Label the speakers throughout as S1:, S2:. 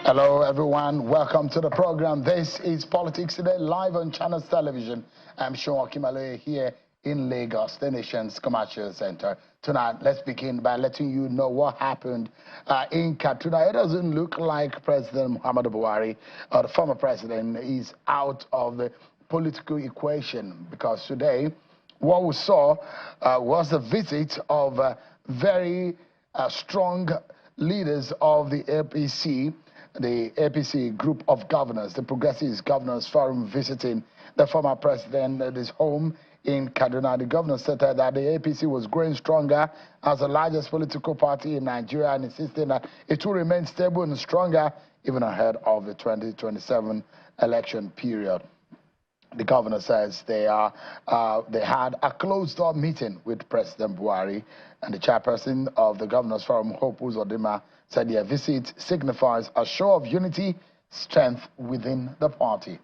S1: Hello, everyone. Welcome to the program. This is Politics Today, live on Channels Television. I'm Sean Kimaloye here in Lagos, the nation's commercial center. Tonight, let's begin by letting you know what happened in Kaduna. It doesn't look like President Muhammadu Buhari, or the former president, is out of the political equation, because today, what we saw was the visit of very strong leaders of the APC, the APC group of governors, the Progressive Governors Forum, visiting the former president at his home in Kaduna. The governor said that the APC was growing stronger as the largest political party in Nigeria, and insisting that it will remain stable and stronger even ahead of the 2027 election period. The governor says they had a closed-door meeting with President Buhari, and the chairperson of the Governors Forum, Hope Uzodinma, said their visit signifies a show of unity, strength within the party.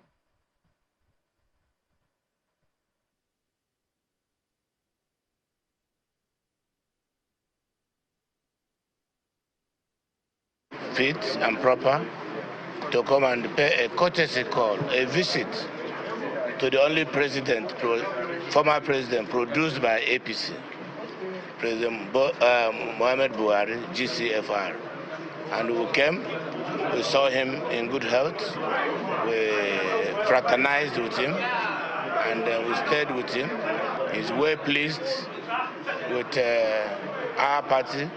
S2: Fit and proper to come and pay a courtesy call, a visit to the only president, former president produced by APC, President Muhammad Buhari, GCFR. And we came, we saw him in good health, we fraternized with him, and we stayed with him. He's well pleased with our party,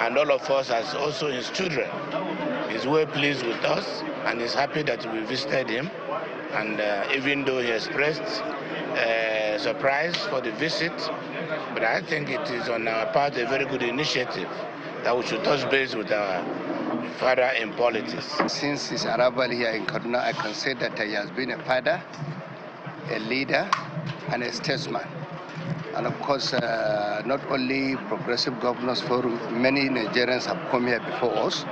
S2: and all of us as also his children. He's well pleased with us, and he's happy that we visited him. And even though he expressed surprise for the visit, but I think it is on our part a very good initiative that we should touch base with our father in politics.
S3: Since his arrival here in Kaduna, I can say that he has been a father, a leader, and a statesman. And of course, not only Progressive Governors Forum, many Nigerians have come here before us,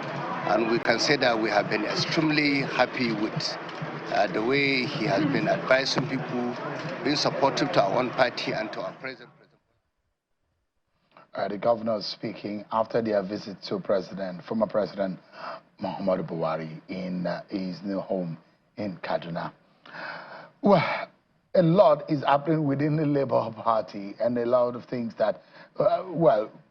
S3: and we can say that we have been extremely happy with the way he has been advising people, being supportive to our own party and to our president.
S1: The governor speaking after their visit to former President Muhammadu Buhari in his new home in Kaduna. Well, a lot is happening within the Labour Party, and a lot of things that,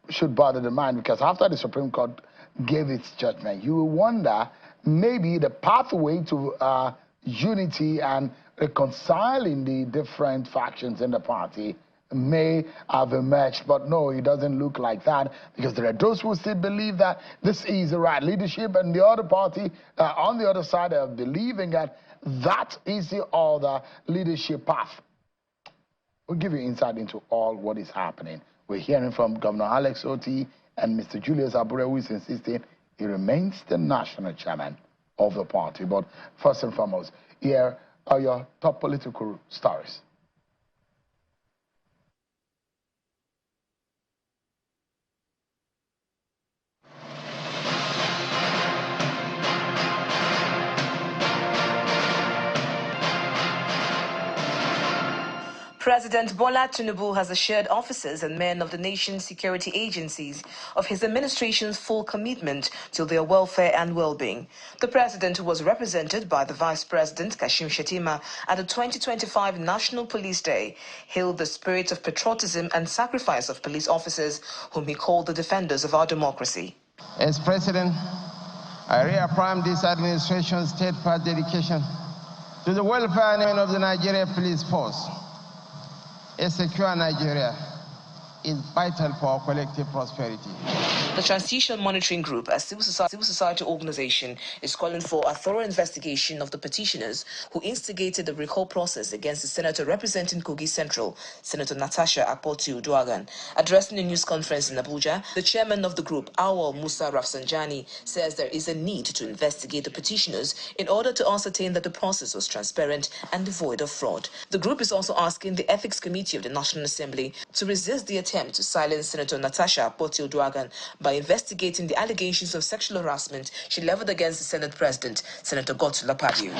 S1: should bother the mind, because after the Supreme Court gave its judgment, you will wonder maybe the pathway to unity and reconciling the different factions in the party may have emerged, but no, it doesn't look like that, because there are those who still believe that this is the right leadership, and the other party on the other side are believing that that is the other leadership path. We'll give you insight into all what is happening. We're hearing from Governor Alex Oti and Mr. Julius Abure, who is insisting he remains the national chairman of the party. But first and foremost, here are your top political stories.
S4: President Bola Tinubu has assured officers and men of the nation's security agencies of his administration's full commitment to their welfare and well-being. The president, who was represented by the Vice President Kashim Shettima at the 2025 National Police Day, hailed the spirit of patriotism and sacrifice of police officers, whom he called the defenders of our democracy.
S5: As president, I reaffirm this administration's steadfast dedication to the welfare of the Nigeria Police Force. A secure Nigeria is vital for our collective prosperity.
S4: The Transition Monitoring Group, a civil society organization, is calling for a thorough investigation of the petitioners who instigated the recall process against the senator representing Kogi Central, Senator Natasha Akpoti-Uduaghan. Addressing a news conference in Abuja, the chairman of the group, Awal Musa Rafsanjani, says there is a need to investigate the petitioners in order to ascertain that the process was transparent and devoid of fraud. The group is also asking the Ethics Committee of the National Assembly to resist the attempt attempt to silence Senator Natasha Poti-Oduagan by investigating the allegations of sexual harassment she leveled against the Senate President, Senator Godswill Akpabio.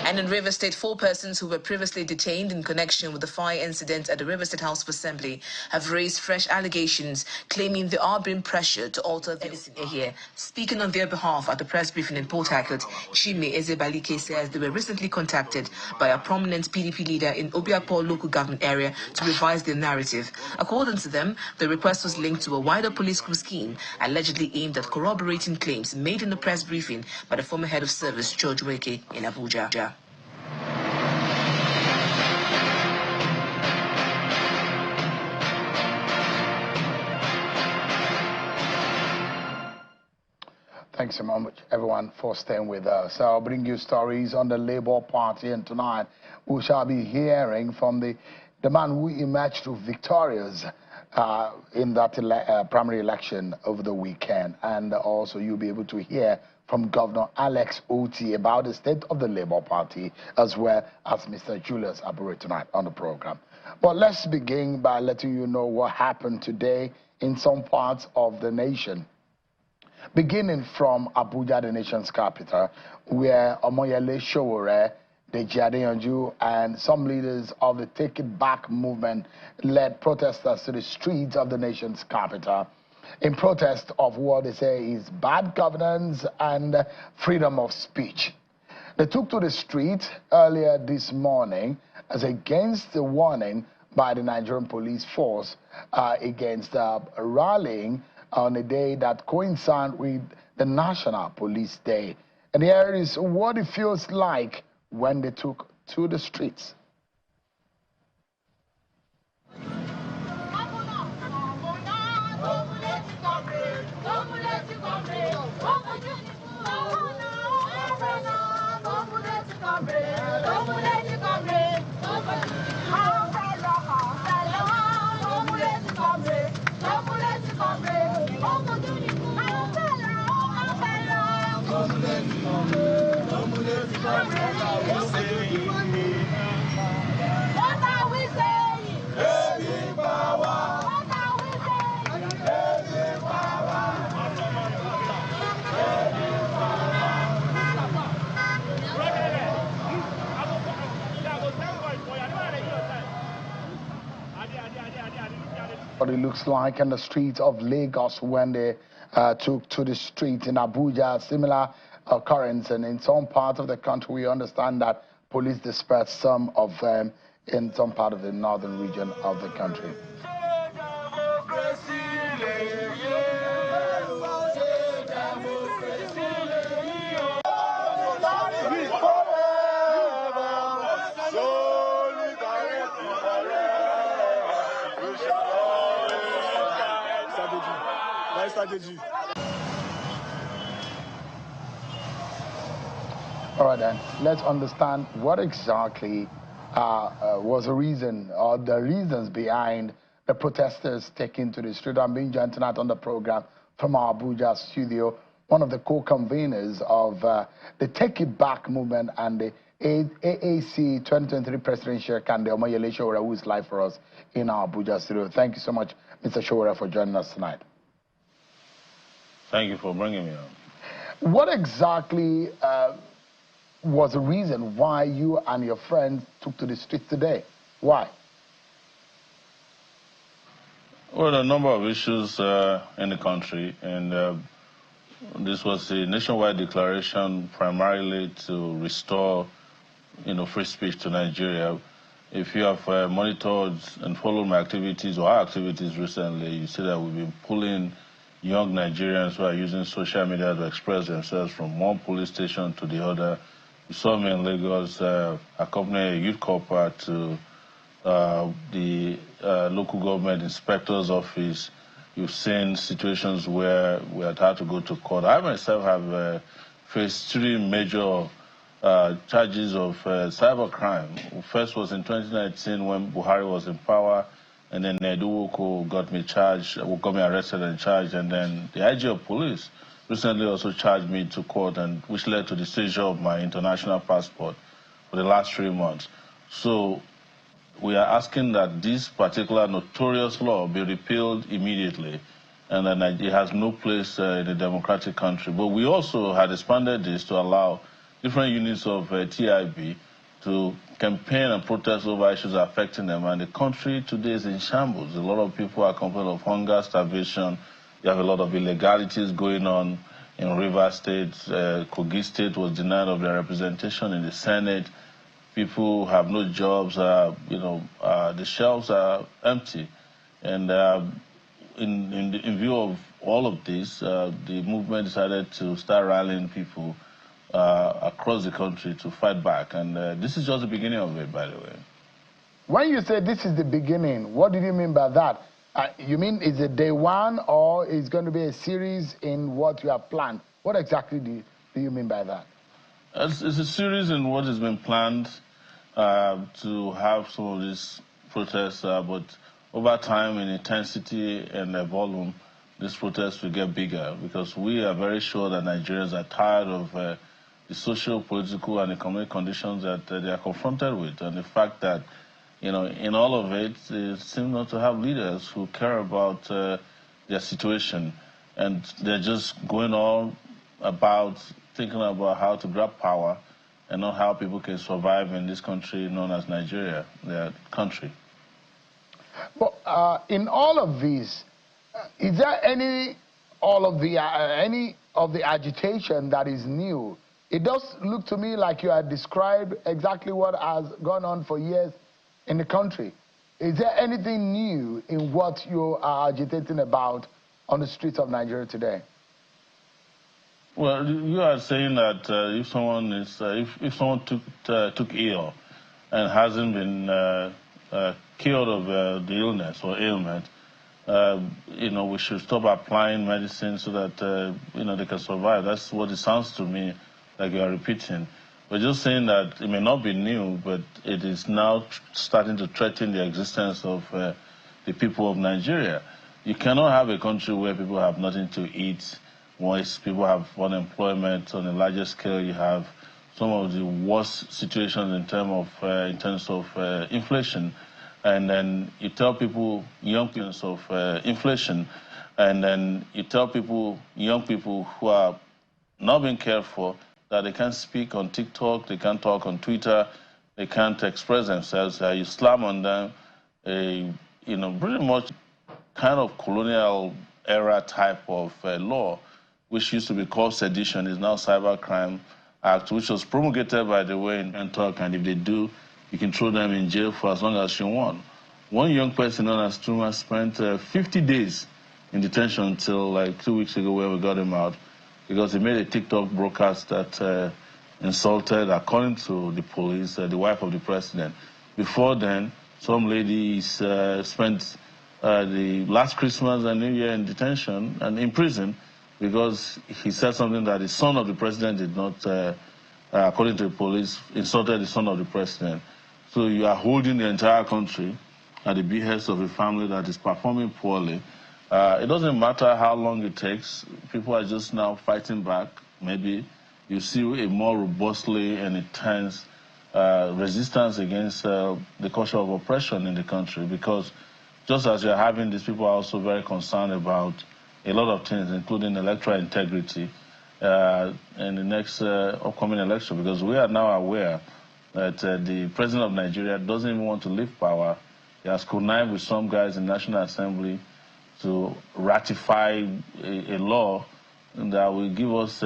S4: And in Rivers State, 4 persons who were previously detained in connection with the fire incident at the Rivers State House of Assembly have raised fresh allegations, claiming they are being pressured to alter the Edison here. Speaking on their behalf at the press briefing in Port Harcourt, Chime Ezebalike says they were recently contacted by a prominent PDP leader in Obiakpor local government area to revise their narrative. According to them, the request was linked to a wider police coup scheme allegedly aimed at corroborating claims made in the press briefing by the former head of service, George Weke, in Abuja.
S1: Thanks so much, everyone, for staying with us. I'll bring you stories on the Labour Party, and tonight we shall be hearing from the man who emerged victorious in that primary election over the weekend. And also you'll be able to hear from Governor Alex Oti about the state of the Labour Party, as well as Mr. Julius Abure tonight on the program. But let's begin by letting you know what happened today in some parts of the nation. Beginning from Abuja, the nation's capital, where Omoyele Sowore, Deji Adeyanju, and some leaders of the Take It Back movement led protesters to the streets of the nation's capital in protest of what they say is bad governance and freedom of speech. They took to the street earlier this morning as against the warning by the Nigerian police force against rallying on a day that coincides with the National Police Day. And here is what it feels like when they took to the streets. What it looks like in the streets of Lagos when they took to the street. In Abuja, similar occurrence, and in some parts of the country we understand that police dispersed some of them in some part of the northern region of the country. All right, then, let's understand what exactly was the reason or the reasons behind the protesters taking to the street. I'm being joined tonight on the program from our Abuja studio, one of the co-conveners of the Take It Back movement and the AAC 2023 presidential candidate, Omoyele Sowore, who is live for us in our Abuja studio. Thank you so much, Mr. Sowore, for joining us tonight.
S6: Thank you for bringing me on.
S1: What exactly was the reason why you and your friends took to the streets today? Why?
S6: Well, a number of issues in the country, and this was a nationwide declaration primarily to restore, free speech to Nigeria. If you have monitored and followed my activities or our activities recently, you see that we've been pulling young Nigerians who are using social media to express themselves from one police station to the other. You saw me in Lagos accompany a youth corporate to the local government inspector's office. You've seen situations where we had to go to court. I myself have faced 3 major charges of cybercrime. First was in 2019 when Buhari was in power, and then Neduwoko got me arrested and charged, and then the IG of police recently also charged me to court, and which led to the seizure of my international passport for the last 3 months. So we are asking that this particular notorious law be repealed immediately, and that it has no place in a democratic country. But we also had expanded this to allow different units of TIB to campaign and protest over issues affecting them. And the country today is in shambles. A lot of people are complaining of hunger, starvation. You have a lot of illegalities going on in Rivers State. Kogi State was denied of their representation in the Senate. People have no jobs. The shelves are empty. And in view of all of this, the movement decided to start rallying people across the country to fight back. And this is just the beginning of it, by the way.
S1: When you say this is the beginning, what did you mean by that? You mean is it day one, or is going to be a series in what you have planned? What exactly do you mean by that?
S6: It's a series in what has been planned to have some of these protests, but over time, in intensity and volume, these protests will get bigger, because we are very sure that Nigerians are tired of the social, political, and economic conditions that they are confronted with, and the fact that, in all of it, they seem not to have leaders who care about their situation, and they're just going on about thinking about how to grab power and not how people can survive in this country known as Nigeria, their country.
S1: Well, in all of these, is there any of the agitation that is new? It does look to me like you had described exactly what has gone on for years in the country. Is there anything new in what you are agitating about on the streets of Nigeria today?
S6: Well, you are saying that if someone is, if someone took ill and hasn't been cured of the illness or ailment, we should stop applying medicine so that they can survive. That's what it sounds to me like you are repeating. We're just saying that it may not be new, but it is now starting to threaten the existence of the people of Nigeria. You cannot have a country where people have nothing to eat, where people have unemployment on a larger scale. You have some of the worst situations in terms of inflation, and then you tell people, young people, of inflation, and then you tell people, young people who are not being cared for, that they can't speak on TikTok, they can't talk on Twitter, they can't express themselves. You slam on them pretty much kind of colonial era type of law, which used to be called sedition, is now Cybercrime Act, which was promulgated, by the way, in talk, and if they do, you can throw them in jail for as long as you want. One young person known as Truma spent 50 days in detention until like 2 weeks ago, where we got him out, because he made a TikTok broadcast that insulted, according to the police, the wife of the president. Before then, some ladies spent the last Christmas and New Year in detention and in prison because he said something that the son of the president did not, according to the police, insulted the son of the president. So you are holding the entire country at the behest of a family that is performing poorly. It doesn't matter how long it takes. People are just now fighting back. Maybe you see a more robustly and intense resistance against the culture of oppression in the country, because just as you're having these, people are also very concerned about a lot of things, including electoral integrity in the next upcoming election, because we are now aware that the president of Nigeria doesn't even want to leave power. He has connived with some guys in the National Assembly to ratify a law that will give us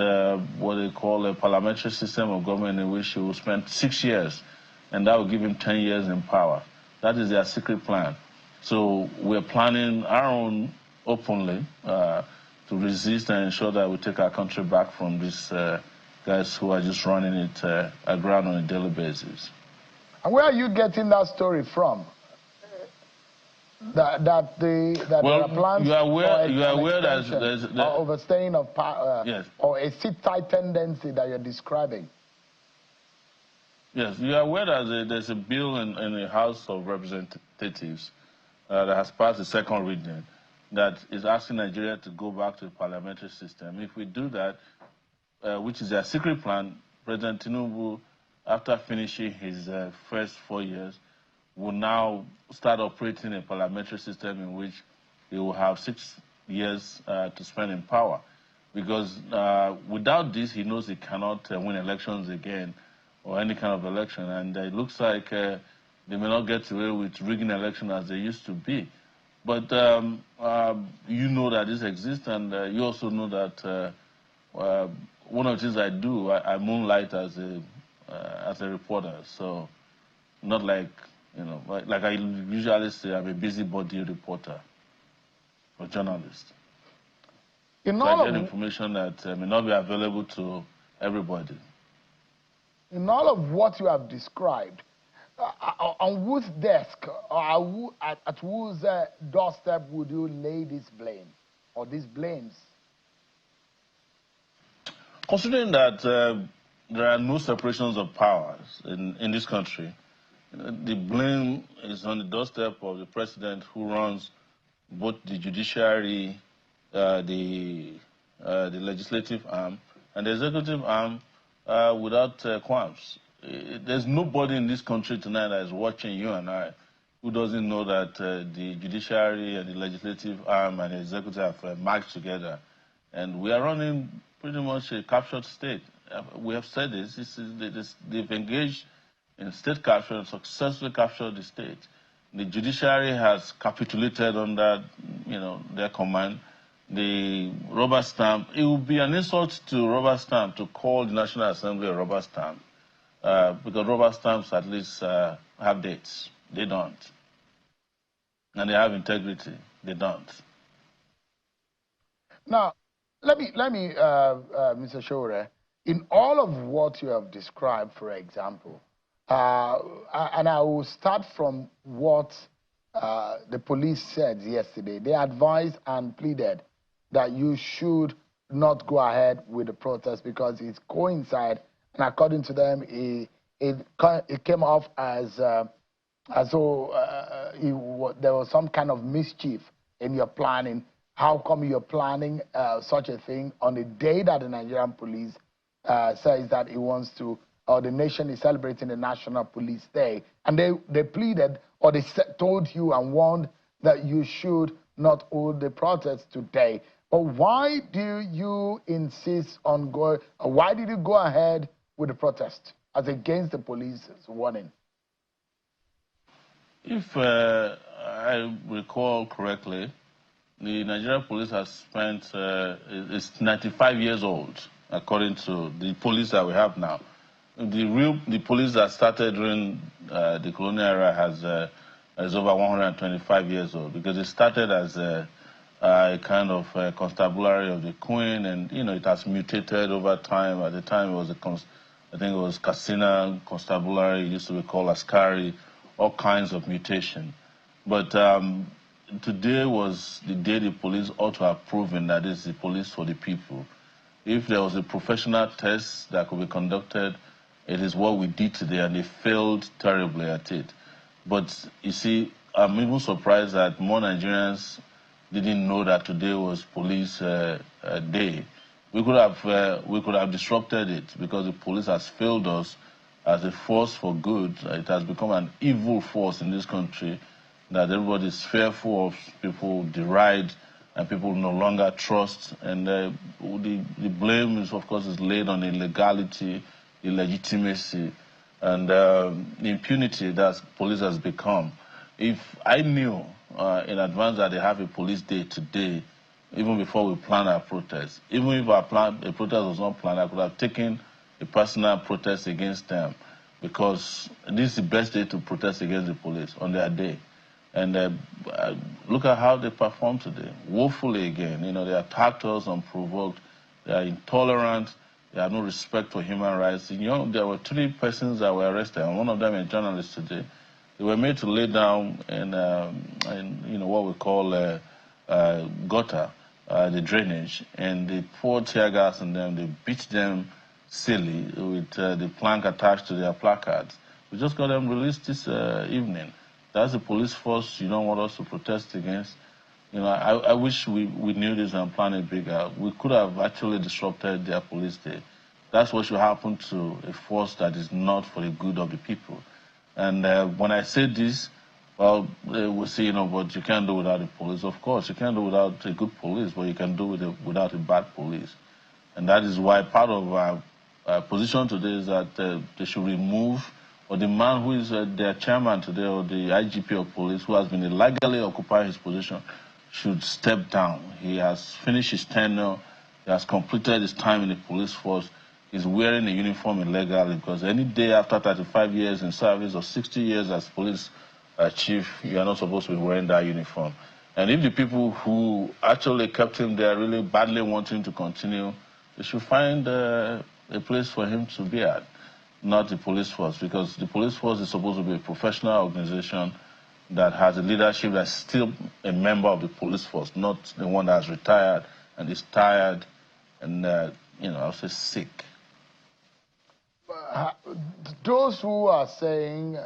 S6: what they call a parliamentary system of government, in which he will spend 6 years, and that will give him 10 years in power. That is their secret plan. So we're planning our own openly to resist and ensure that we take our country back from these guys who are just running it aground on a daily basis.
S1: And where are you getting that story from? That there are plans for extension or overstaying of power,
S6: yes,
S1: or a sit-tight tendency that you're describing?
S6: Yes, you are aware that there's a bill in the House of Representatives that has passed the second reading that is asking Nigeria to go back to the parliamentary system. If we do that, which is their secret plan, President Tinubu, after finishing his first 4 years, will now start operating a parliamentary system in which he will have 6 years to spend in power. Because without this, he knows he cannot win elections again or any kind of election. And it looks like they may not get away with rigging election as they used to be. But you know that this exists, and you also know that one of the things I do, I moonlight as a reporter. So not like, you know, like I usually say, I'm a busybody reporter or journalist. So I get information that may not be available to everybody.
S1: In all of what you have described, on whose desk or at whose doorstep would you lay this blame or these blames?
S6: Considering that there are no separations of powers in this country, the blame is on the doorstep of the president, who runs both the judiciary, the legislative arm, and the executive arm without qualms. There's nobody in this country tonight that is watching you and I who doesn't know that the judiciary and the legislative arm and the executive have marched together. And we are running pretty much a captured state. We have said this. They've engaged in state capture and successfully captured the state. The judiciary has capitulated under, you know, their command. The rubber stamp, it would be an insult to rubber stamp to call the National Assembly a rubber stamp, because rubber stamps at least have dates. They don't. And they have integrity. They don't.
S1: Now, let me, Mr. Shore, in all of what you have described, for example, and I will start from what the police said yesterday. They advised and pleaded that you should not go ahead with the protest because it's coincide, and according to them, it came off as though there was some kind of mischief in your planning. How come you're planning such a thing on the day that the Nigerian police says that it wants to, or the nation is celebrating the National Police Day? And they pleaded, or they told you and warned that you should not hold the protest today. But why do you insist on going, why did you go ahead with the protest as against the police's warning?
S6: If I recall correctly, the Nigerian police has spent, it's 95 years old, according to the police that we have now. The police that started during the colonial era is over 125 years old, because it started as a kind of constabulary of the Queen, and you know, it has mutated over time. At the time, it was I think it was Katsina constabulary. It used to be called Askari, all kinds of mutation. But today was the day the police ought to have proven that it's the police for the people. If there was a professional test that could be conducted, it is what we did today, and they failed terribly at it. But you see, I'm even surprised that more Nigerians didn't know that today was police day. We could have disrupted it, because the police has failed us as a force for good. It has become an evil force in this country that everybody is fearful of, people deride, and people no longer trust. And the blame is, of course, is laid on illegality, illegitimacy, and the impunity that police has become. If I knew in advance that they have a police day today, even before we plan our protest, even if a protest was not planned, I could have taken a personal protest against them, because this is the best day to protest against the police, on their day. And look at how they performed today, woefully again. You know, they attacked us unprovoked. They are intolerant. They have no respect for human rights. You know, there were 3 persons that were arrested, and one of them a journalist today. They were made to lay down in you know, what we call gutter, the drainage, and they poured tear gas on them. They beat them silly with the plank attached to their placards. We just got them released this evening. That's the police force you don't want us to protest against. You know, I wish we knew this and planned it bigger. We could have actually disrupted their police day. That's what should happen to a force that is not for the good of the people. And when I say this, well, they will say, but you can't do without the police. Of course, you can't do without a good police, but you can do without a bad police. And that is why part of our position today is that they should remove, or the man who is their chairman today, or the IGP of police, who has been illegally occupying his position, should step down. He has finished his tenure. He has completed his time in the police force. He's wearing a uniform illegally, because any day after 35 years in service or 60 years as police chief, you are not supposed to be wearing that uniform. And if the people who actually kept him there really badly want him to continue, they should find a place for him to be at, not the police force, because the police force is supposed to be a professional organization that has a leadership that's still a member of the police force, not the one that's retired and is tired and, I'll say sick.
S1: Those who are saying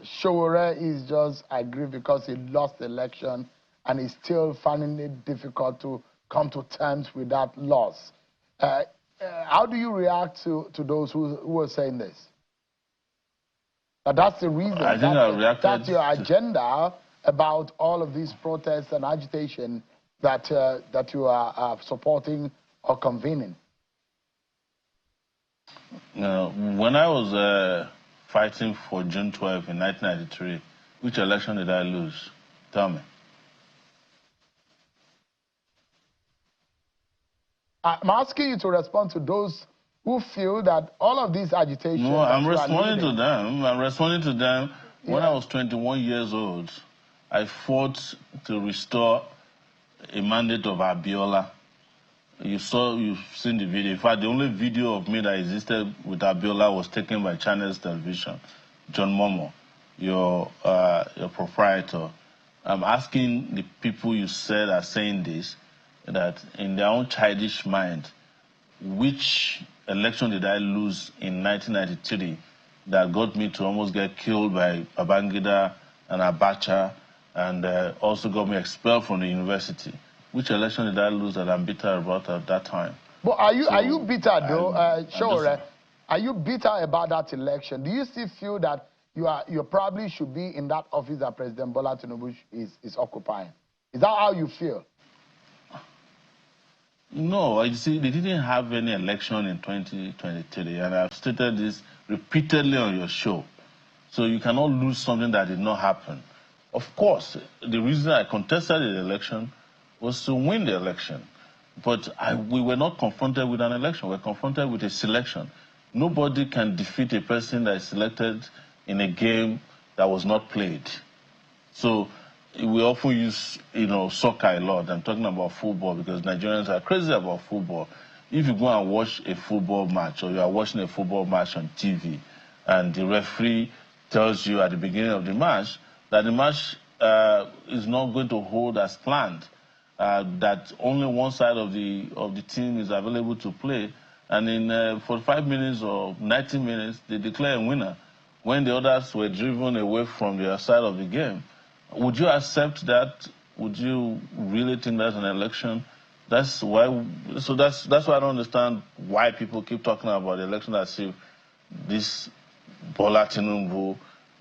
S1: Sowore is just aggrieved because he lost the election and is still finding it difficult to come to terms with that loss. How do you react to those who are saying this? That's the reason.
S6: I think
S1: that's your agenda about all of these protests and agitation that you are supporting or convening.
S6: When I was fighting for June 12 in 1993, which election did I lose? Tell me.
S1: I'm asking you to respond to those who feel that all of these agitations...
S6: No, I'm responding to them. I'm responding to them. Yeah. When I was 21 years old, I fought to restore a mandate of Abiola. You've seen the video. In fact, the only video of me that existed with Abiola was taken by Channels Television. John Momo, your proprietor. I'm asking the people you said are saying this, that in their own childish mind, which election did I lose in 1993 that got me to almost get killed by Babangida and Abacha, and also got me expelled from the university? Which election did I lose that I'm bitter about at that time?
S1: But are you bitter though, Sowore? Are you bitter about that election? Do you still feel that you probably should be in that office that President Bola Tinubu is occupying? Is that how you feel?
S6: No, you see, they didn't have any election in 2023, and I've stated this repeatedly on your show. So you cannot lose something that did not happen. Of course, the reason I contested the election was to win the election. But we were not confronted with an election. We were confronted with a selection. Nobody can defeat a person that is selected in a game that was not played. So we often use, soccer a lot. I'm talking about football because Nigerians are crazy about football. If you go and watch a football match, or you are watching a football match on TV, and the referee tells you at the beginning of the match that the match is not going to hold as planned, that only one side of the team is available to play, and in 45 minutes or 90 minutes, they declare a winner when the others were driven away from their side of the game. Would you accept that? Would you really think that's an election? That's why. So that's why I don't understand why people keep talking about the election as if this Bola Tinubu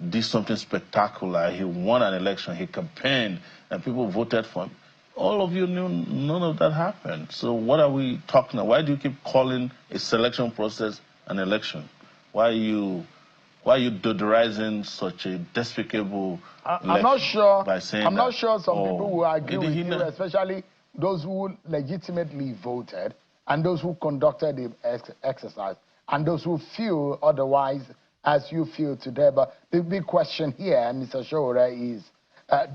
S6: did something spectacular. He won an election. He campaigned, and people voted for him. All of you knew none of that happened. So what are we talking about? Why do you keep calling a selection process an election? Why are you derising such a despicable election?
S1: I'm not sure.
S6: By saying
S1: I'm not sure some people will agree with you,
S6: know?
S1: especially those who legitimately voted and those who conducted the exercise and those who feel otherwise as you feel today. But the big question here, Mr. Sowore, is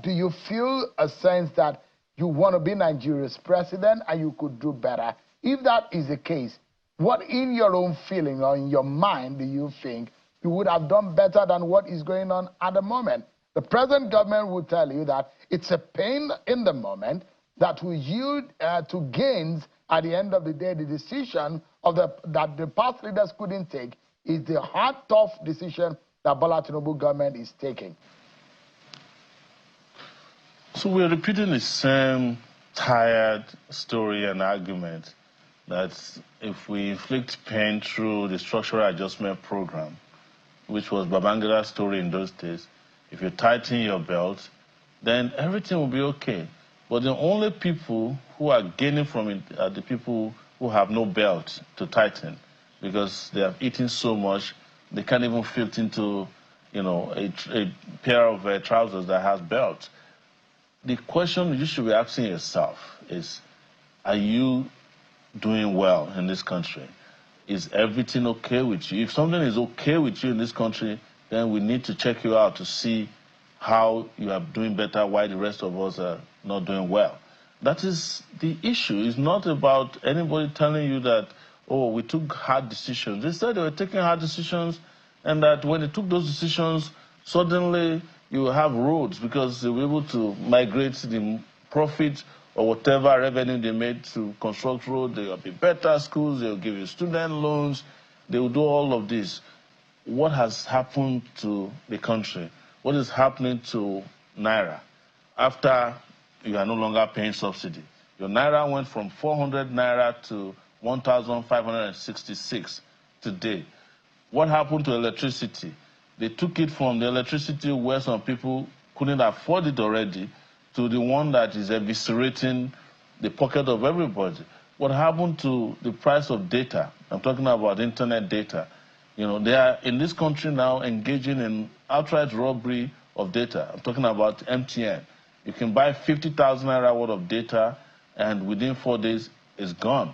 S1: do you feel a sense that you want to be Nigeria's president and you could do better? If that is the case, what in your own feeling or in your mind do you think you would have done better than what is going on at the moment? The present government will tell you that it's a pain in the moment that will yield to gains at the end of the day. The decision that the past leaders couldn't take is the hard, tough decision that Bola Tinubu government is taking.
S6: So we're repeating the same tired story and argument that if we inflict pain through the structural adjustment program, which was Babangida's story in those days, if you tighten your belt, then everything will be okay. But the only people who are gaining from it are the people who have no belt to tighten, because they have eaten so much, they can't even fit into, a pair of trousers that has belt. The question you should be asking yourself is, are you doing well in this country? Is everything okay with you? If something is okay with you in this country, then we need to check you out to see how you are doing better, why the rest of us are not doing well. That is the issue. It's not about anybody telling you that, oh, we took hard decisions. They said they were taking hard decisions, and that when they took those decisions, suddenly you will have roads because they were able to migrate the profit or whatever revenue they made to construct roads. There will be better schools, they will give you student loans, they will do all of this. What has happened to the country? What is happening to Naira? After you are no longer paying subsidy, your Naira went from 400 Naira to 1,566 today. What happened to electricity? They took it from the electricity where some people couldn't afford it already to the one that is eviscerating the pocket of everybody. What happened to the price of data? I'm talking about internet data. They are in this country now engaging in outright robbery of data. I'm talking about MTN. You can buy 50,000 Naira worth of data, and within 4 days, it's gone.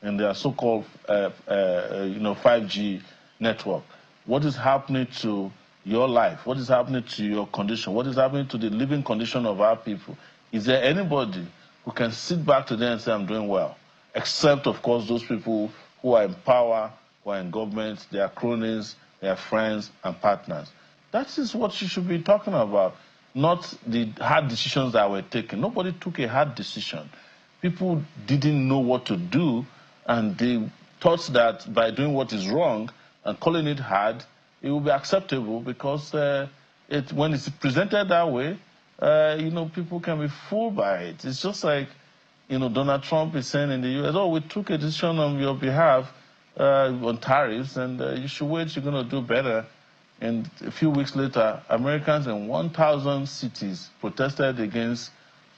S6: And their so-called 5G network. What is happening to your life? What is happening to your condition? What is happening to the living condition of our people? Is there anybody who can sit back today and say, I'm doing well? Except, of course, those people who are in power, who are in government, their cronies, their friends and partners. That is what you should be talking about, not the hard decisions that were taken. Nobody took a hard decision. People didn't know what to do, and they thought that by doing what is wrong and calling it hard, it will be acceptable because when it's presented that way, people can be fooled by it. It's just like, Donald Trump is saying in the U.S., oh, we took a decision on your behalf on tariffs, and you should wait, you're going to do better. And a few weeks later, Americans in 1,000 cities protested against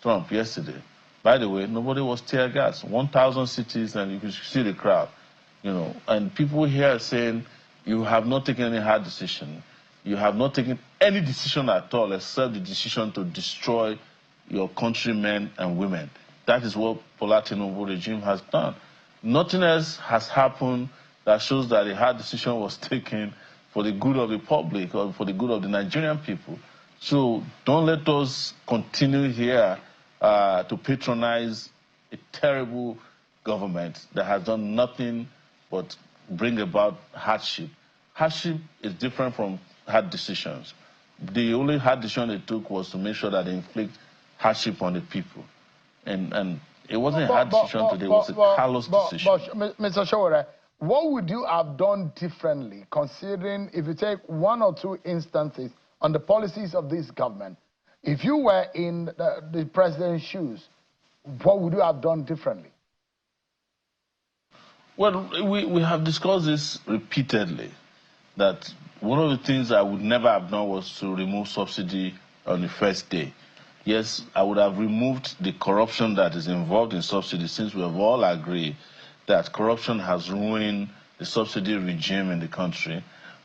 S6: Trump yesterday. By the way, nobody was tear gas. 1,000 cities, and you can see the crowd. And people here are saying, you have not taken any hard decision. You have not taken any decision at all except the decision to destroy your countrymen and women. That is what Bola Tinubu regime has done. Nothing else has happened that shows that a hard decision was taken for the good of the public or for the good of the Nigerian people. So don't let us continue here to patronize a terrible government that has done nothing but bring about hardship. Hardship is different from hard decisions. The only hard decision they took was to make sure that they inflict hardship on the people. And it wasn't a hard decision today, it was a callous decision.
S1: But, Mr. Showore, what would you have done differently, considering if you take one or two instances on the policies of this government, if you were in the president's shoes, what would you have done differently?
S6: Well, we have discussed this repeatedly, that one of the things I would never have done was to remove subsidy on the first day. Yes, I would have removed the corruption that is involved in subsidy, since we have all agreed that corruption has ruined the subsidy regime in the country.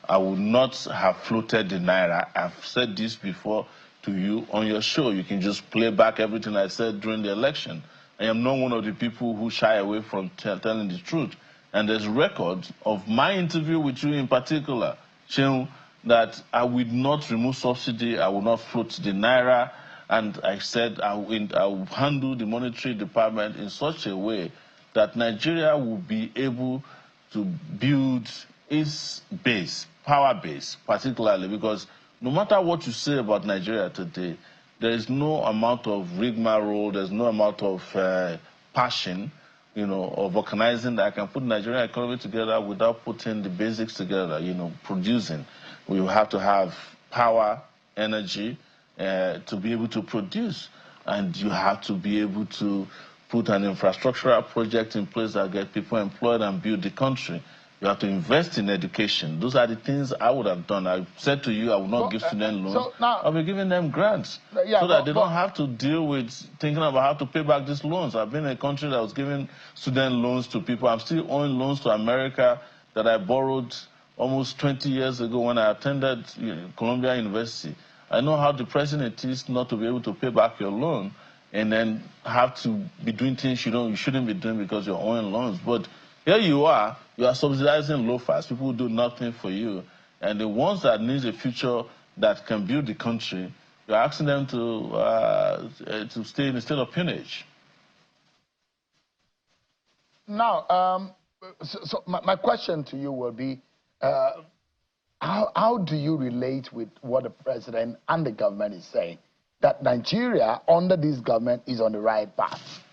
S6: I would not have floated the Naira. I've said this before to you on your show. You can just play back everything I said during the election. I am not one of the people who shy away from telling the truth. And there's records of my interview with you in particular, showing that I would not remove subsidy, I will not float the Naira, and I said I will handle the monetary department in such a way that Nigeria will be able to build its base, power base, particularly because no matter what you say about Nigeria today, there is no amount of rigmarole, there's no amount of passion, of organizing that can put Nigerian economy together without putting the basics together, producing. We have to have power, energy to be able to produce, and you have to be able to put an infrastructural project in place that get people employed and build the country. You have to invest in education. Those are the things I would have done. I said to you, I would not give student loans.
S1: So now,
S6: I'll be giving them grants so that they don't have to deal with thinking about how to pay back these loans. I've been in a country that was giving student loans to people. I'm still owing loans to America that I borrowed almost 20 years ago when I attended Columbia University. I know how depressing it is not to be able to pay back your loan and then have to be doing things you shouldn't be doing because you're owing loans. But here you are subsidizing loafers, people who do nothing for you. And the ones that need a future that can build the country, you're asking them to stay in a state of peonage.
S1: Now, so my question to you will be, how do you relate with what the president and the government is saying? That Nigeria, under this government, is on the right path.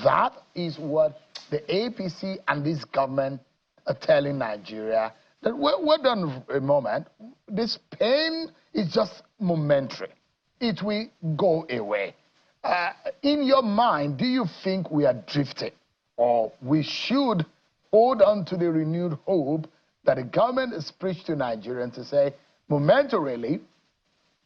S1: That is what the APC and this government are telling Nigeria. That we're done a moment. This pain is just momentary. It will go away. In your mind, do you think we are drifting? Or we should hold on to the renewed hope that the government has preached to Nigerians to say, momentarily,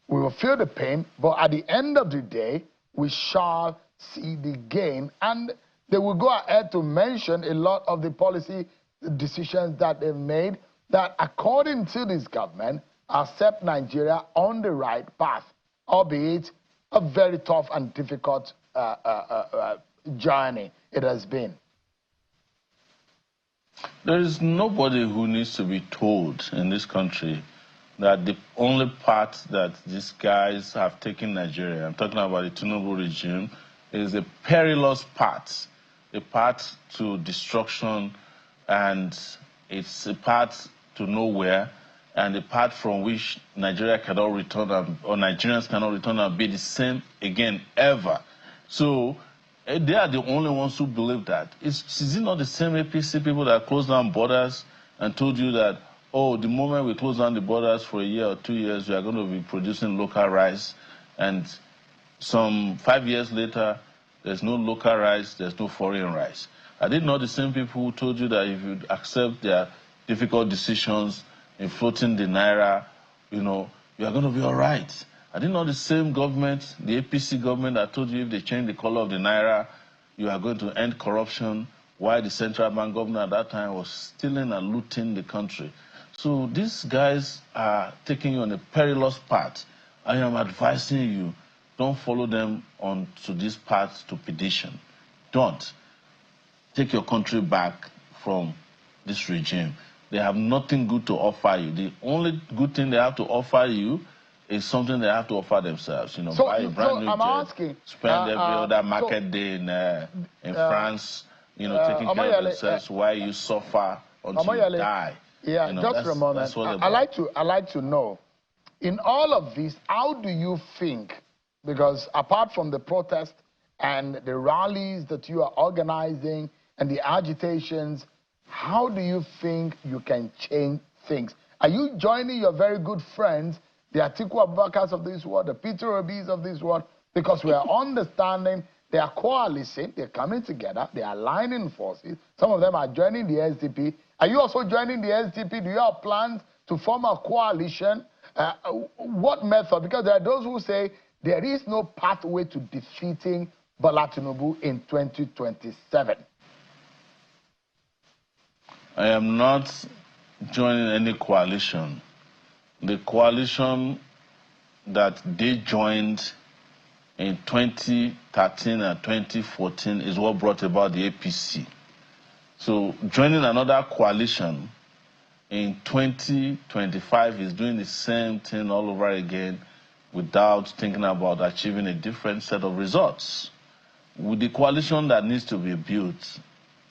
S1: we will feel the pain, but at the end of the day, we shall see the gain. And they will go ahead to mention a lot of the policy decisions that they've made that, according to this government, have set Nigeria on the right path, albeit a very tough and difficult journey it has been.
S6: There is nobody who needs to be told in this country that the only path that these guys have taken Nigeria, I'm talking about the Tinubu regime, is a perilous path, a path to destruction, and it's a path to nowhere, and a path from which Nigeria cannot return, or Nigerians cannot return and be the same again, ever. So they are the only ones who believe that. Is it not the same APC people that closed down borders and told you that, oh, the moment we close down the borders for a year or 2 years, we are going to be producing local rice, and some 5 years later, there's no local rice, there's no foreign rice? Are they not the same people who told you that if you accept their difficult decisions in floating the naira, you are going to be all right? Are they not the same government, the APC government, that told you if they change the color of the naira, you are going to end corruption, while the central bank governor at that time was stealing and looting the country? So these guys are taking you on a perilous path. I am advising you, don't follow them onto this path to perdition. Don't. Take your country back from this regime. They have nothing good to offer you. The only good thing they have to offer you is something they have to offer themselves. Buy a brand new jet, spend every other market day in France, taking care of themselves while you suffer until you die.
S1: Yeah, just for a moment. I like to know, in all of this, how do you think, because apart from the protest and the rallies that you are organizing and the agitations, how do you think you can change things? Are you joining your very good friends, the Atiku Abubakars of this world, the Peter Obis of this world? Because we are understanding they are coalescing, they're coming together, they are aligning forces. Some of them are joining the SDP. Are you also joining the SDP? Do you have plans to form a coalition? What method? Because there are those who say there is no pathway to defeating Bola Tinubu in 2027.
S6: I am not joining any coalition. The coalition that they joined in 2013 and 2014 is what brought about the APC. So joining another coalition in 2025 is doing the same thing all over again without thinking about achieving a different set of results. With the coalition that needs to be built,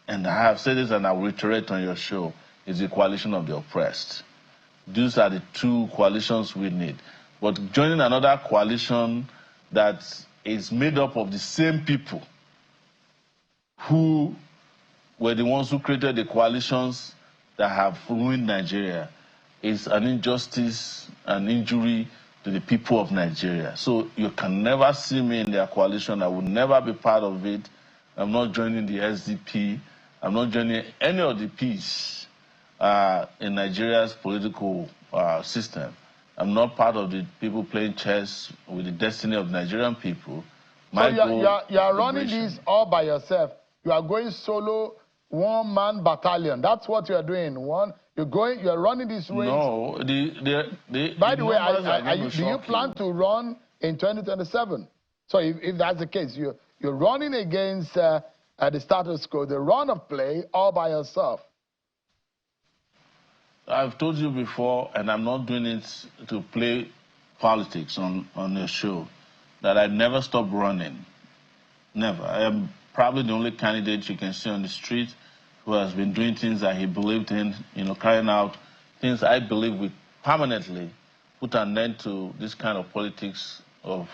S6: and I have said this and I will reiterate on your show, is the coalition of the oppressed. These are the two coalitions we need. But joining another coalition that is made up of the same people who were the ones who created the coalitions that have ruined Nigeria is an injustice, an injury to the people of Nigeria. So you can never see me in their coalition. I will never be part of it. I'm not joining the SDP. I'm not joining any of the Ps. in Nigeria's political system. I'm not part of the people playing chess with the destiny of Nigerian people.
S1: So you are running this all by yourself. You are going solo, one-man battalion. That's what you are doing. You are running this race.
S6: No,
S1: By the way, do you plan to run in 2027? So if that's the case, you're running against the status quo, the run of play all by yourself.
S6: I've told you before, and I'm not doing it to play politics on your show, that I never stop running. Never. I am probably the only candidate you can see on the street who has been doing things that he believed in, carrying out things I believe will permanently put an end to this kind of politics of,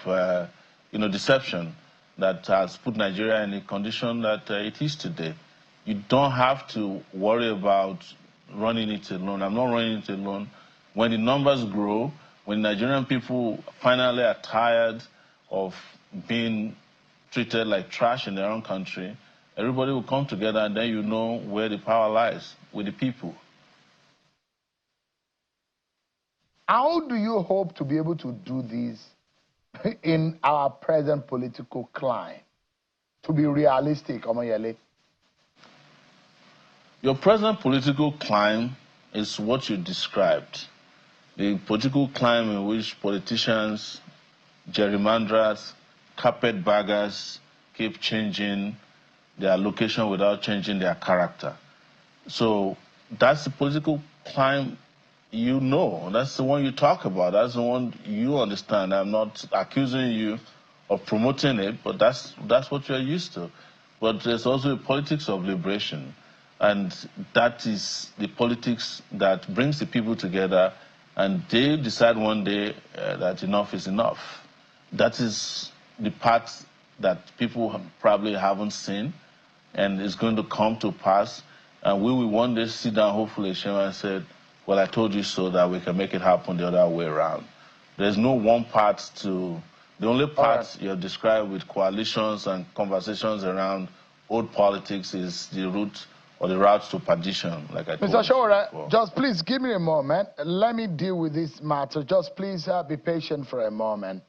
S6: deception that has put Nigeria in the condition that it is today. You don't have to worry about running it alone. I'm not running it alone. When the numbers grow, when Nigerian people finally are tired of being treated like trash in their own country, everybody will come together, and then you know where the power lies, with the people.
S1: How do you hope to be able to do this in our present political climate? To be realistic, Omoyele.
S6: Your present political climate is what you described. The political climate in which politicians, gerrymanders, carpetbaggers keep changing their location without changing their character. So that's the political climate you know. That's the one you talk about. That's the one you understand. I'm not accusing you of promoting it, but that's what you're used to. But there's also a politics of liberation. And that is the politics that brings the people together, and they decide one day that enough is enough. That is the part that people probably haven't seen, and it's going to come to pass. And we will one day sit down, hopefully, Shema, and say, well, I told you so, that we can make it happen the other way around. There's no one part to... The only part you have described with coalitions and conversations around old politics is the route or the route to perdition, like I told you. Mr.
S1: Shora, just please give me a moment. Let me deal with this matter. Just please be patient for a moment.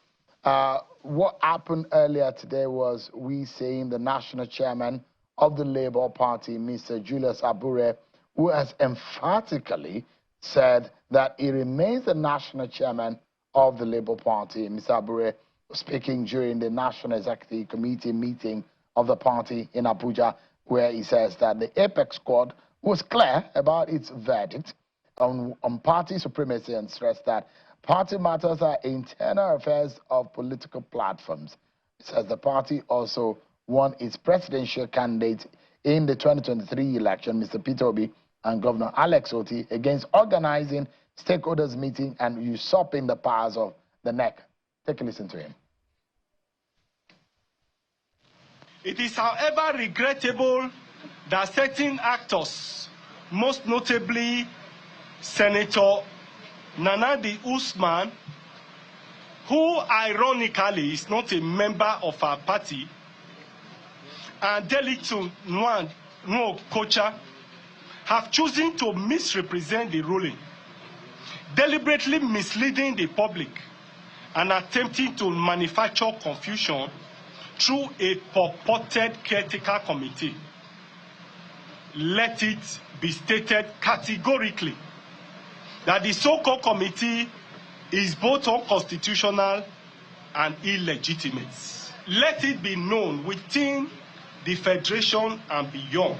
S1: What happened earlier today was we saying the national chairman of the Labour Party, Mr. Julius Abure, who has emphatically said that he remains the national chairman of the Labour Party. Mr. Abure speaking during the National Executive Committee meeting of the party in Abuja, where he says that the Apex Squad was clear about its verdict on party supremacy and stressed that party matters are internal affairs of political platforms. He says the party also won its presidential candidate in the 2023 election, Mr. Peter Obi and Governor Alex Otti, against organizing stakeholders meeting and usurping the powers of the NEC. Take a listen to him.
S7: It is, however, regrettable that certain actors, most notably Senator Nanadi Usman, who ironically is not a member of our party, and Delitu Nuo Kocha, have chosen to misrepresent the ruling, deliberately misleading the public and attempting to manufacture confusion through a purported caretaker committee. Let it be stated categorically that the so-called committee is both unconstitutional and illegitimate. Let it be known within the Federation and beyond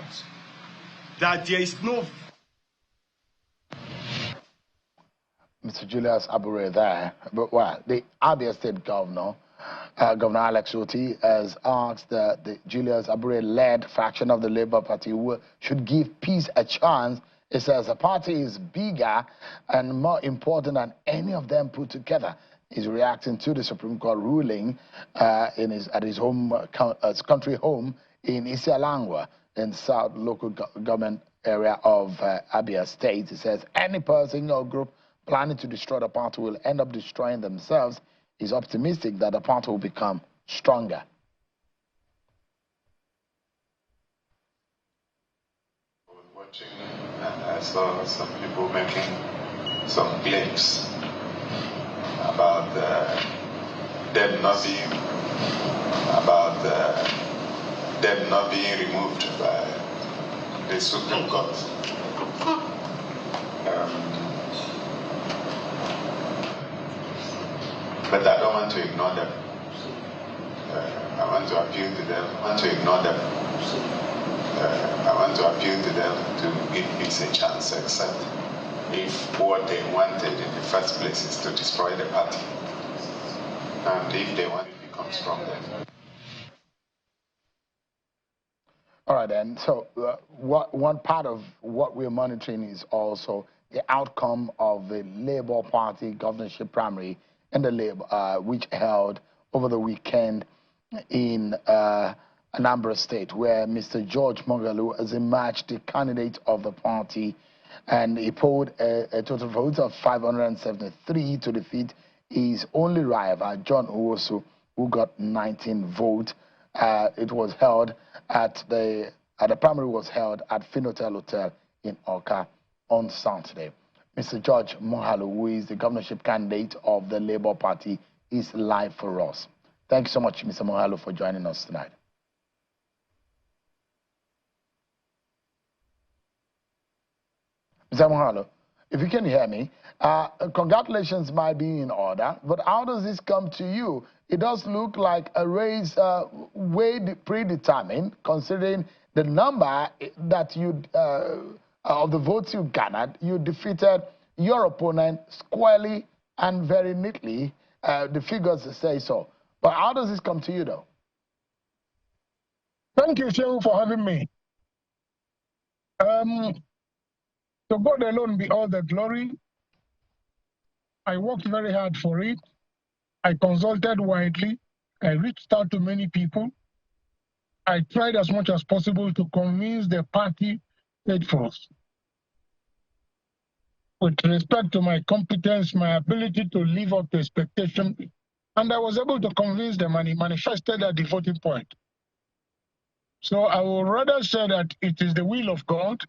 S7: that there is no...
S1: Mr. Julius Abure there, but well, the Abia State Governor, Governor Alex Otti, has asked the Julius Abure-led faction of the Labour Party who should give peace a chance. It says the party is bigger and more important than any of them put together. He's reacting to the Supreme Court ruling at his home, country home in Isialangwa, in South local government area of Abia State. He says any person or group planning to destroy the party will end up destroying themselves. He's optimistic that the party will become stronger.
S8: I was watching I saw some people making some claims about them not being removed by the Supreme Court. But I don't want to ignore them. I want to appeal to them. I want to ignore them. I want to appeal to them to give peace a chance, except if what they wanted in the first place is to destroy the party. And if they want to become stronger.
S1: All right, then. So one part of what we're monitoring is also the outcome of the Labour Party governorship primary in the Labour, which held over the weekend in Anambra State, where Mr. George Moghalu has emerged the candidate of the party, and he polled a total vote of 573 to defeat his only rival, John Uwosu, who got 19 votes. It was held at the primary was held at Finotel Hotel in Oka on Saturday. Mr. George Moghalu, who is the governorship candidate of the Labour Party, is live for us. Thank you so much, Mr. Moghalu, for joining us tonight. Mr. Moghalu, if you can hear me, congratulations might be in order, but how does this come to you? It does look like a race way predetermined, considering the number that you of the votes you garnered. You defeated your opponent squarely and very neatly. The figures say so. But how does this come to you, though?
S9: Thank you, Shehu, for having me. To God alone be all the glory. I worked very hard for it. I consulted widely. I reached out to many people. I tried as much as possible to convince the party faithfuls. With respect to my competence, my ability to live up to expectation, and I was able to convince them, and it manifested at the voting point. So I would rather say that it is the will of God,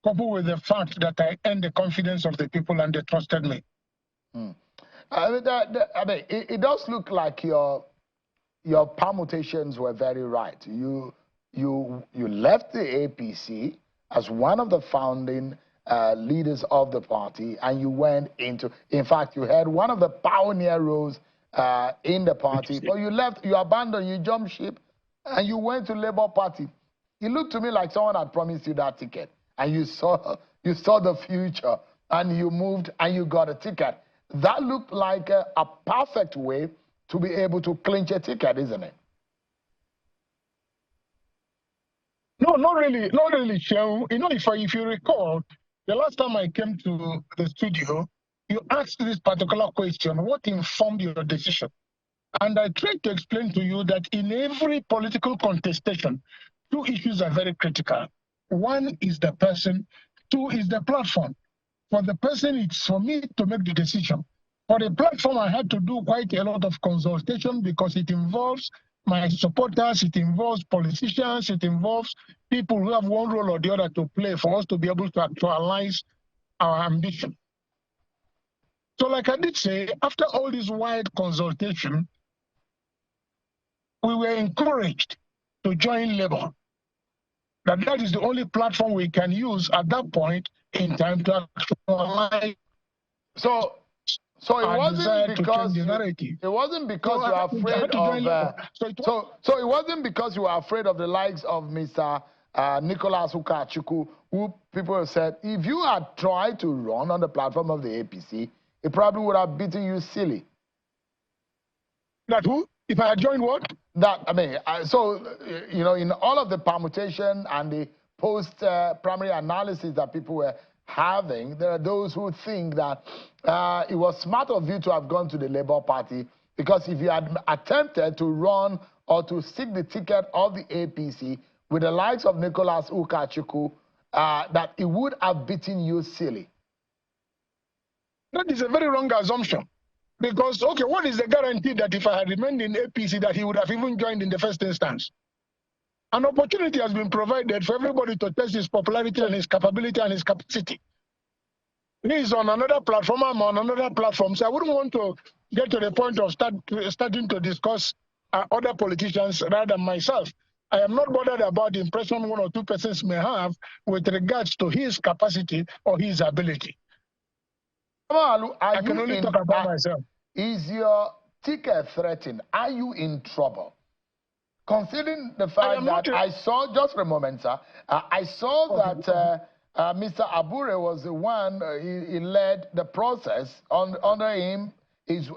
S9: coupled with the fact that I earned the confidence of the people and they trusted me.
S1: It does look like your permutations were very right. You left the APC as one of the founding leaders of the party, and you went into, in fact, you had one of the pioneer roles in the party, but you left, you abandoned, you jumped ship, and you went to Labour Party. It looked to me like someone had promised you that ticket, and you saw the future, and you moved and you got a ticket. That looked like a perfect way to be able to clinch a ticket, isn't it?
S9: No, not really, Shehu. You know, if you recall, the last time I came to the studio, you asked this particular question: what informed your decision? And I tried to explain to you that in every political contestation, two issues are very critical. One is the person, two is the platform. For the person, it's for me to make the decision. For the platform, I had to do quite a lot of consultation because it involves my supporters, it involves politicians, it involves people who have one role or the other to play for us to be able to actualize our ambition. So like I did say, after all this wide consultation, we were encouraged to join Labour. That is the only platform we can use at that point in time to actualize.
S1: So it wasn't because you are afraid of. So it wasn't because you were afraid of the likes of Mr. Nicholas Ukachukwu, who people have said if you had tried to run on the platform of the APC, it probably would have beaten you silly.
S9: That who? If I had joined what?
S1: That, I mean, you know, in all of the permutation and the post-primary analysis that people were having, there are those who think that it was smart of you to have gone to the Labour Party, because if you had attempted to run or to seek the ticket of the APC with the likes of Nicholas Ukachukwu, that it would have beaten you silly.
S9: That is a very wrong assumption. Because, okay, what is the guarantee that if I had remained in APC that he would have even joined in the first instance? An opportunity has been provided for everybody to test his popularity and his capability and his capacity. He's on another platform, I'm on another platform. So I wouldn't want to get to the point of starting to discuss other politicians rather than myself. I am not bothered about the impression one or two persons may have with regards to his capacity or his ability. I can only talk about myself.
S1: Is your ticket threatened? Are you in trouble? Considering the fact that I saw, just for a moment, sir, I saw that Mr. Abure was the one, he led the process. Under him,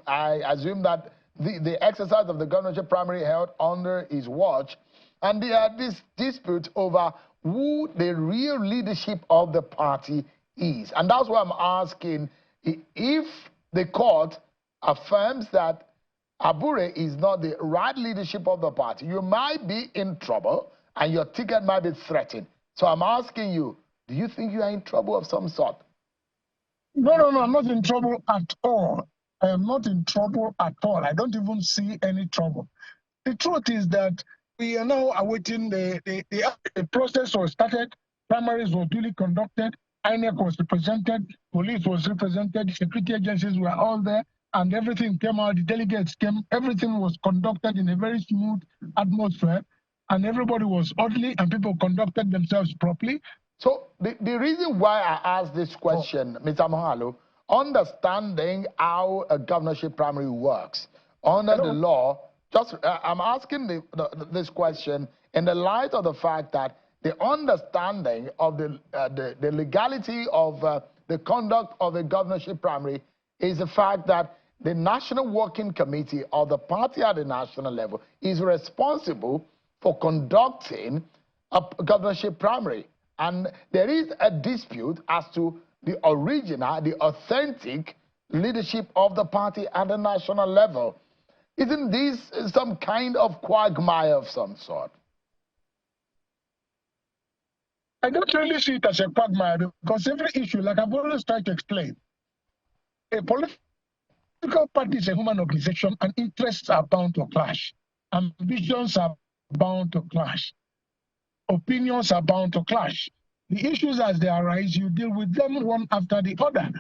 S1: I assume that the exercise of the governorship primary held under his watch, and there are this dispute over who the real leadership of the party is. And that's why I'm asking, if the court affirms that Abure is not the right leadership of the party, you might be in trouble and your ticket might be threatened. So I'm asking you, do you think you are in trouble of some sort?
S9: No, I'm not in trouble at all. I am not in trouble at all. I don't even see any trouble. The truth is that we are now awaiting the process was started, primaries were duly conducted, INEC was represented, police was represented, security agencies were all there, and everything came out, the delegates came, everything was conducted in a very smooth atmosphere, and everybody was orderly, and people conducted themselves properly.
S1: So the reason why I asked this question, Mr. Mohalo, understanding how a governorship primary works, under the law, I'm asking this question in the light of the fact that the understanding of the legality of the conduct of a governorship primary is the fact that the National Working Committee of the party at the national level is responsible for conducting a governorship primary. And there is a dispute as to the original, the authentic leadership of the party at the national level. Isn't this some kind of quagmire of some sort?
S9: I don't really see it as a quagmire because every issue, like I've always tried to explain, a political party is a human organization and interests are bound to clash. Ambitions are bound to clash. Opinions are bound to clash. The issues as they arise, you deal with them one after the other.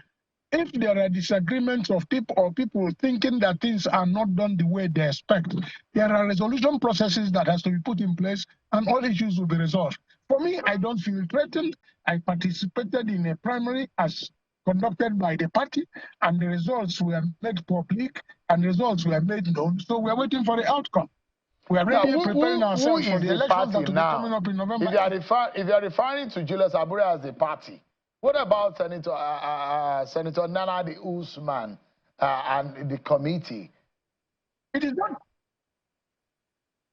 S9: If there are disagreements of people or people thinking that things are not done the way they expect, there are resolution processes that has to be put in place and all issues will be resolved. For me, I don't feel threatened. I participated in a primary as conducted by the party and the results were made public and the results were made known. So we're waiting for the outcome. We are ready preparing ourselves for the elections that will be coming up in November.
S1: If you are referring to Julius Abure as a party, what about Senator Nana Usman and the committee?
S9: It is not.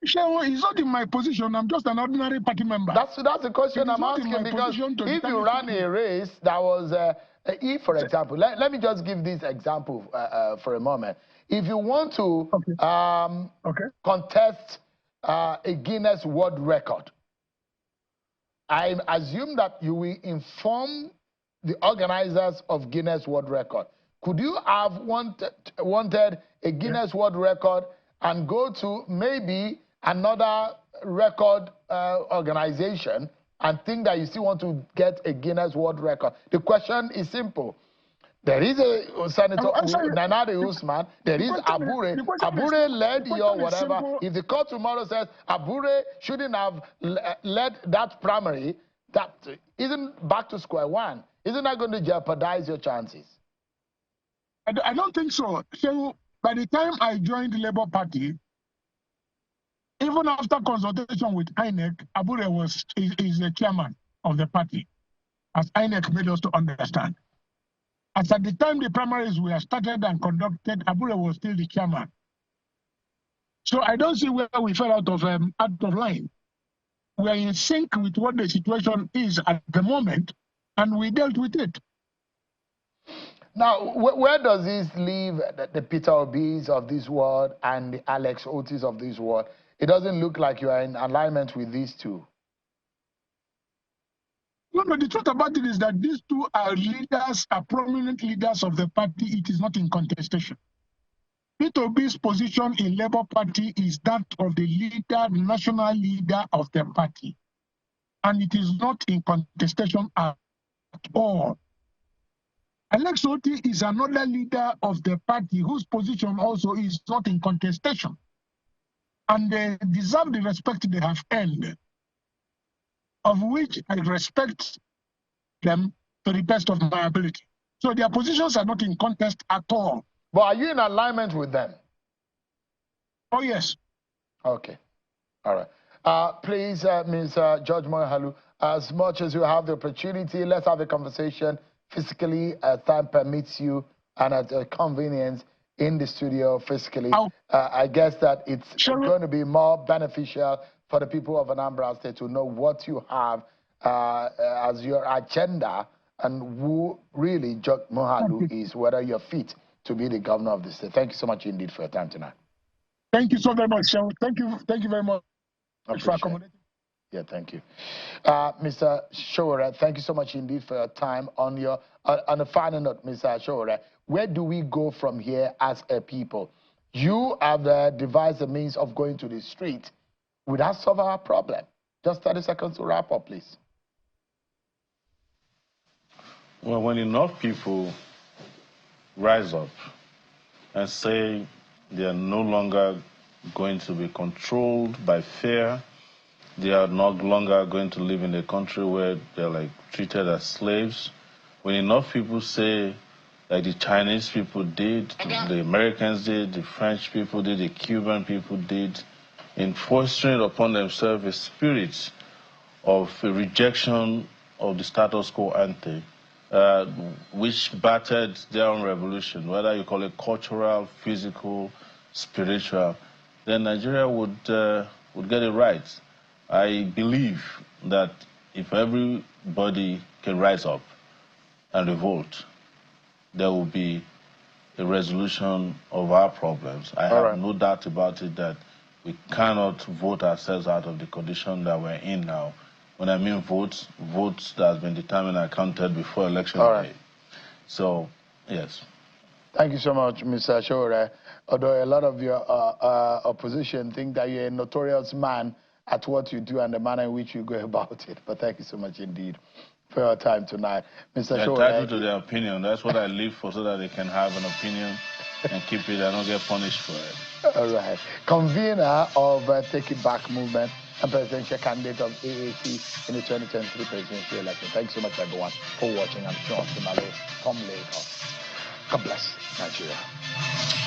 S9: It's not in my position. I'm just an ordinary party member.
S1: That's the question I'm asking, because if you ran a race that was, for example, let me just give this example for a moment. If you want to contest a Guinness World Record, I assume that you will inform the organizers of Guinness World Record. Could you have wanted a Guinness World Record and go to maybe another record organization and think that you still want to get a Guinness World Record? The question is simple. There is a Senator Nana Usman, there is Abure. Abure led your whatever. If the court tomorrow says Abure shouldn't have led that primary, that isn't back to square one. Isn't that going to jeopardize your chances?
S9: I don't think so. So by the time I joined the Labour Party, even after consultation with INEC, Abure is the chairman of the party, as INEC made us to understand. As at the time the primaries were started and conducted, Abure was still the chairman. So I don't see where we fell out of line. We are in sync with what the situation is at the moment, and we dealt with it.
S1: Now, where does this leave the Peter Obis of this world and the Alex Otis of this world? It doesn't look like you are in alignment with these two.
S9: No, the truth about it is that these two are leaders, are prominent leaders of the party. It is not in contestation. Peter Obi's position in Labour Party is that of the leader, national leader of the party. And it is not in contestation at all. Alex Oti is another leader of the party whose position also is not in contestation. And they deserve the respect they have earned, of which I respect them to the best of my ability. So their positions are not in contest at all.
S1: But are you in alignment with them?
S9: Oh, yes.
S1: Okay. All right. Please, Ms. George Mohalu, as much as you have the opportunity, let's have a conversation physically as time permits you and at a convenience in the studio physically. I guess that it's going to be more beneficial for the people of Anambra State to know what you have as your agenda and who really George Mohalu is, whether you're fit to be the governor of the state. Thank you so much indeed for your time tonight.
S9: Thank you so very much, Cheryl. Thank you very much for accommodating.
S1: Yeah, thank you. Mr. Showore, thank you so much indeed for your time. On a final note, Mr. Showore, where do we go from here as a people? You have devised a means of going to the street. Would that solve our problem? Just 30 seconds to wrap up, please.
S6: Well, when enough people rise up and say they are no longer going to be controlled by fear, they are no longer going to live in a country where they're like treated as slaves. When enough people say, like the Chinese people did, the Americans did, the French people did, the Cuban people did, in fostering upon themselves a spirit of a rejection of the status quo ante, which battered their own revolution, whether you call it cultural, physical, spiritual, then Nigeria would get it right. I believe that if everybody can rise up and revolt, there will be a resolution of our problems. I have no doubt about it that we cannot vote ourselves out of the condition that we're in now. When I mean votes that have been determined and counted before election day. So, yes.
S1: Thank you so much, Mr. Showore. Although a lot of your opposition think that you're a notorious man at what you do and the manner in which you go about it. But thank you so much indeed for your time tonight. Mr.
S6: They're
S1: Showore.
S6: entitled to their opinion. That's what I live for, so that they can have an opinion and keep it and not get punished for it.
S1: All right. Convener of Take It Back movement and presidential candidate of AAC in the 2023 presidential election. Thanks so much, everyone, for watching. I'm Sean Simalo from Lagos. God bless Nigeria.